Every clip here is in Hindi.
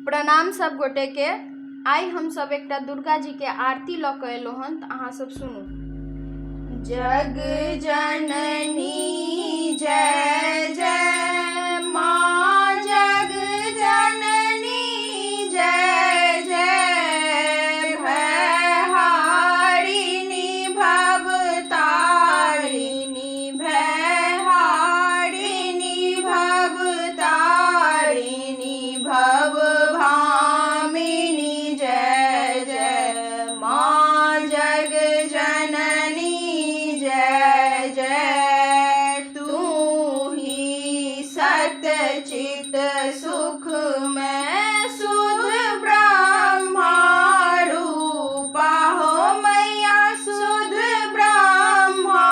प्रणाम सब गोटे के। आई हम सब एक दुर्गा जी के आरती ल के एलो हन, अहाँ सब सुनू। जग जननी जय जय माँ, जग जननी जय जय, भयहारिणी भवतारिणी, भयहारिणी भवतारिणी, भवभामिनी जय जय माँ, जग जननी जय जय। तू ही सतचित सुख में सुध ब्रह्मा रूपा हो मैया, सुध ब्रह्मा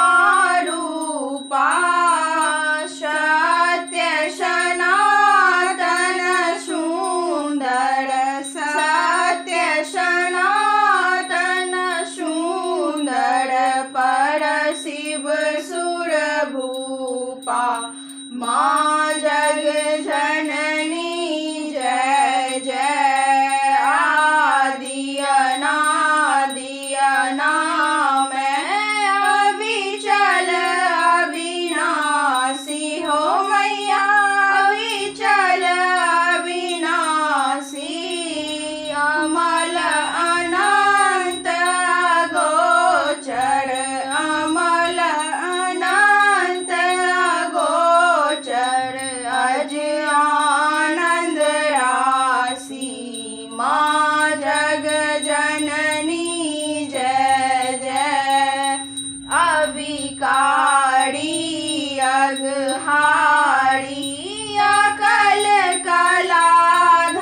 रूपा। सत्य सनातन सुंदर, सत्य सनातन सुंदर, पर शिव सुर भूपा। माँ जग जननी जय जय। आदि अनादि अनामय, अविचल अविनाशी हो मैया, अविचल अविनाशी। अमल अनंत अगोचर, अमल अनंत अगोचर, अज आनंद राशि। माँ जग जननी जय जय। अविकारी अघहारी, अकल कलाधारी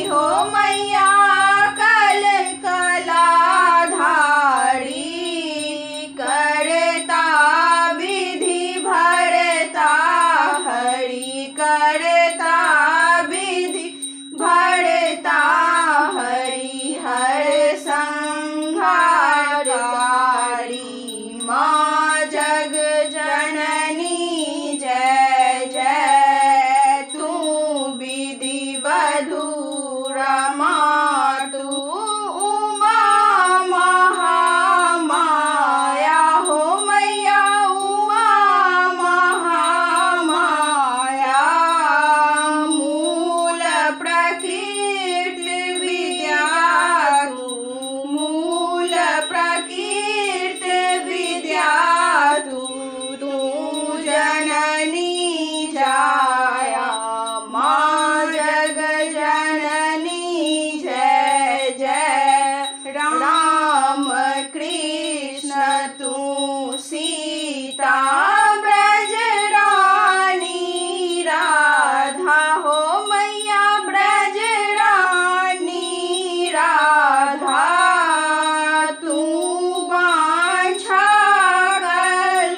हो मैया, अकल कलाधारी। करता विधि भरता हरि, करता विधि भरता हरि, हर संहारकारी। माँ जग जननी जय जय। तू विधि बधूर माँ, तू उमा महामाया हो मैया, उमा महामाया। मूल प्रकृति विद्या तू, मूल प्रकृति विद्या तू। तू जननी जाया माँ, जग जननी जय जय। राम कृष्ण तू सीता, ब्रज रानी राधा हो मैया, ब्रज रानी राधा। तू बांछा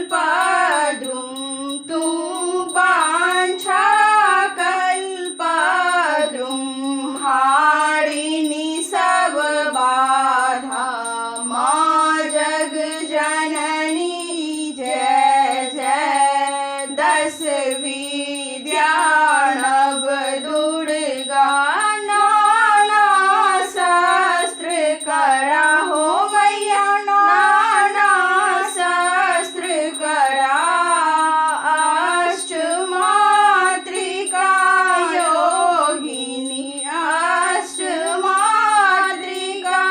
कल्पद्रुम, तू बांछा कल्पद्रुम, हारिणी सब बाधा। माँ जग जननी जय जय। दस विद्या नव दुर्गा, नाना शस्त्र करा हो मैया, नाना शस्त्र करा। अष्टमातृका योगिनी, अष्टमातृका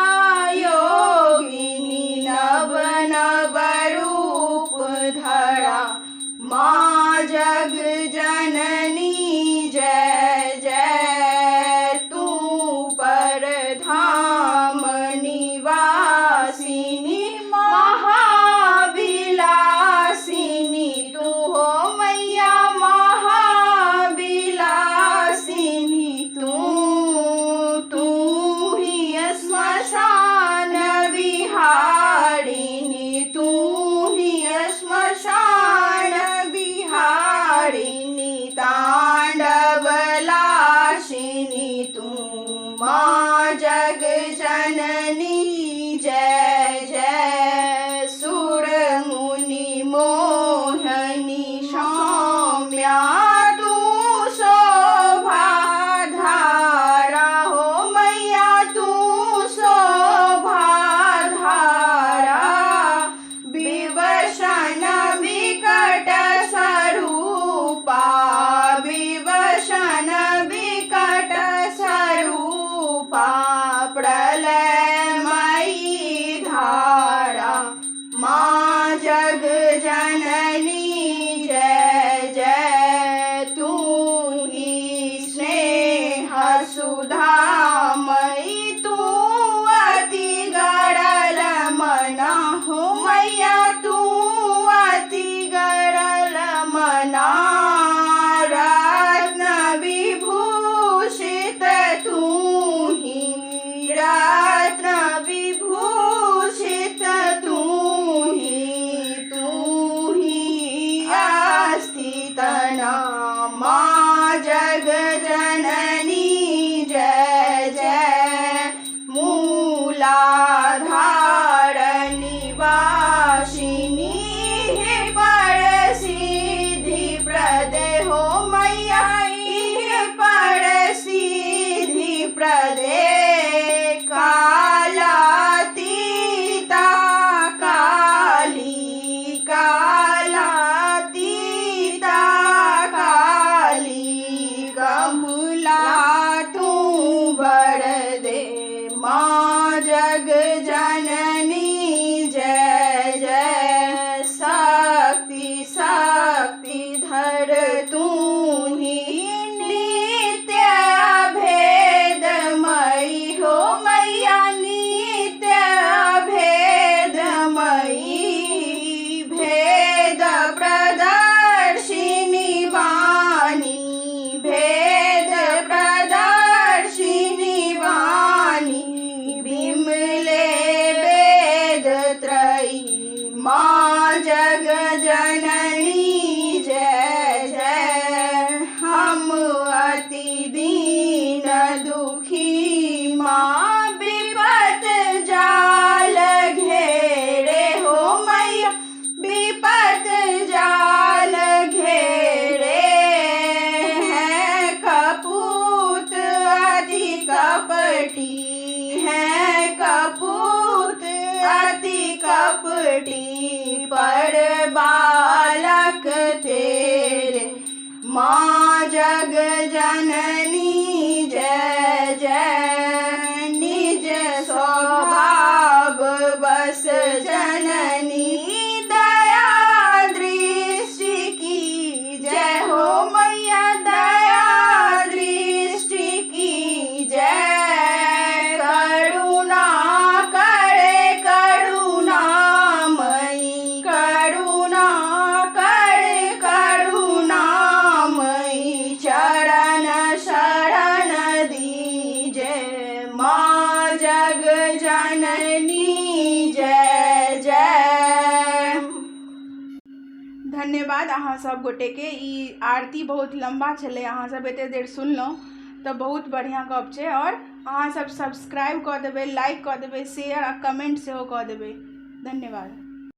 योगिनी, नव नव रूप धरा। माँ जग जननी जय जय। तू परधाम निवासिनी, महाविलासिनी तू हो मैया, महाविलासिनी तू। तू ही श्मशान विहारिणी, तू ही श्मशान विहारिणी, तांडवलाशिनी तू। माँ जग जननी जय जय। सुर मुनि मोहनी सौम्या तू शोभा सुधामयी तू अति गड़ल मना हो मैया तू अति गड़ल मना रत्न विभूषित तू ही रत्न विभूषित तू ही अस्थित नामा जग जननी जय जय मूलाधार निवासिनी हे पर सिद्धि प्रदे हो मैया हे पर सिद्धि प्रदे कालातीता काली कालातीता काली कमला तू बर दे माँ जग जननी जय जय शक्ति शक्ति धर तू ही नित्य भेदमयी हो मैया नित्य भेदमयी भेद प्रदर्शिनी वाणी भेद प्रदर्शिनी वाणी बिमले वेद त्रयी माँ जग जननी जय जय हम अति दीन दुखी माँ विपत जाल घेरे हो मैया विपत जाल घेरे हैं कपूत अति कपटी है कपूत अति कपटी पर बालक तेरे माँ जग जननी जय जय निज स्वभाव बस जननी दया दृष्टि की जय हो मैया दया दृष्टि की जय करुणा करे करुणामयी करुणा करे करुणामयी चरण शरण दीजे माँ जग जननी जय जय। धन्यवाद अहाँ सब गोटे के। ई आरती बहुत लंबा छलै, अहाँ सब एते देर सुनलहुँ तऽ बहुत बढ़िया गप छै। और अहाँ सब सब्सक्राइब कऽ देबै, लाइक कऽ देबै, शेयर आ कमेंट सेहो कऽ देबै। धन्यवाद।